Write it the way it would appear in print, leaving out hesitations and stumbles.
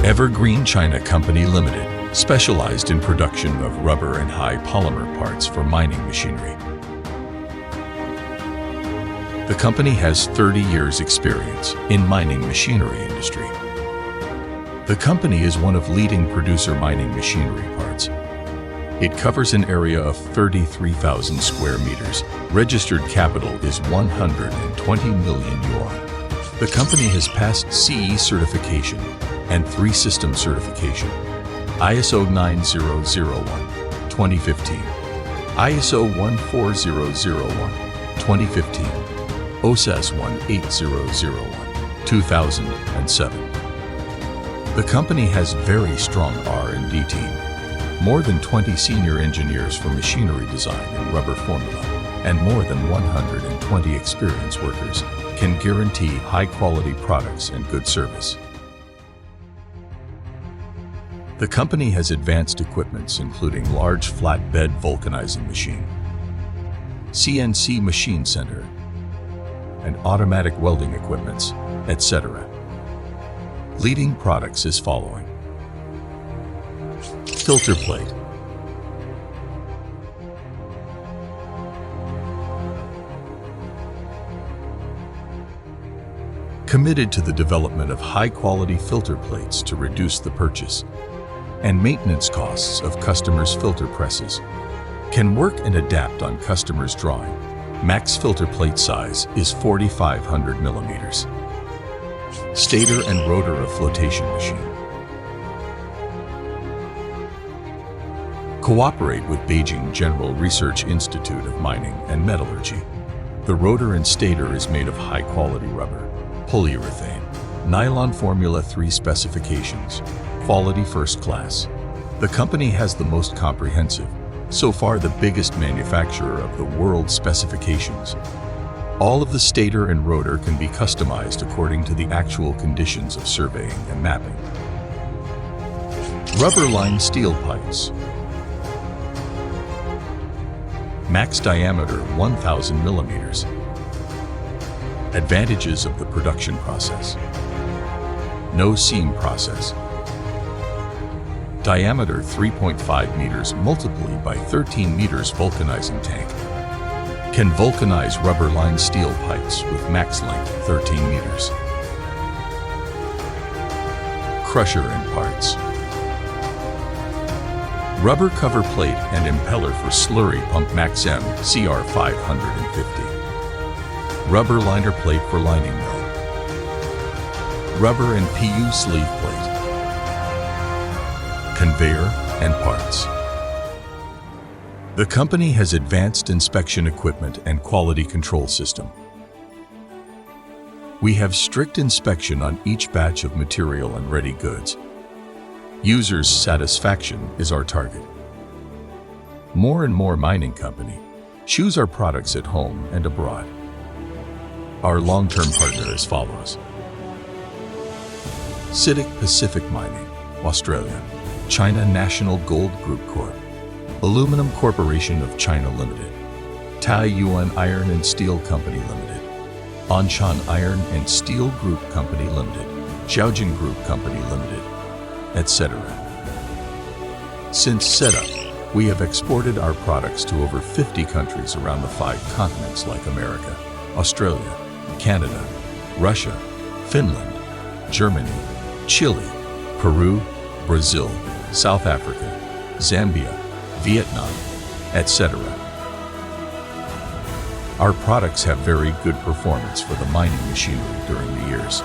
Evergreen China Company Limited, specialized in production of rubber and high polymer parts for mining machinery. The company has 30 years' experience in mining machinery industry. The company is one of leading producer mining machinery parts. It covers an area of 33,000 square meters. Registered capital is 120 million yuan. The company has passed CE certification and 3 system certification: ISO 9001, 2015, ISO 14001, 2015, OSAS 18001, 2007. The company has very strong R&D team, more than 20 senior engineers for machinery design and rubber formula, and more than 120 experienced workers can guarantee high-quality products and good service. The company has advanced equipments including large flatbed vulcanizing machine, CNC machine center, and automatic welding equipments, etc. Leading products is following: filter plate, committed to the development of high-quality filter plates to reduce the purchase and maintenance costs of customers' filter presses. Can work and adapt on customers' drawing. Max filter plate size is 4,500 millimeters. Stator and rotor of flotation machine. Cooperate with Beijing General Research Institute of Mining and Metallurgy. The rotor and stator is made of high-quality rubber, polyurethane, nylon Formula 3 specifications, quality first class. The company has the most comprehensive, so far the biggest manufacturer of the world specifications. All of the stator and rotor can be customized according to the actual conditions of surveying and mapping. Rubber-lined steel pipes. Max diameter 1,000 millimeters. Advantages of the production process: no seam process. Diameter 3.5 meters multiply by 13 meters vulcanizing tank. Can vulcanize rubber-lined steel pipes with max length 13 meters. Crusher and parts. Rubber cover plate and impeller for slurry pump Max M CR 550. Rubber liner plate for lining mill. Rubber and PU sleeve plate. Conveyor and parts. The company has advanced inspection equipment and quality control system. We have strict inspection on each batch of material and ready goods. Users' satisfaction is our target. More and more mining company choose our products at home and abroad. Our long-term partner as follows: CITIC Pacific Mining, Australia; China National Gold Group Corp., Aluminum Corporation of China Limited; Taiyuan Iron and Steel Company Limited; Anshan Iron and Steel Group Company Limited; Jiaojing Group Company Limited, etc. Since setup, we have exported our products to over 50 countries around the 5 continents like America, Australia, Canada, Russia, Finland, Germany, Chile, Peru, Brazil, South Africa, Zambia, Vietnam, etc. Our products have very good performance for the mining machinery during the years.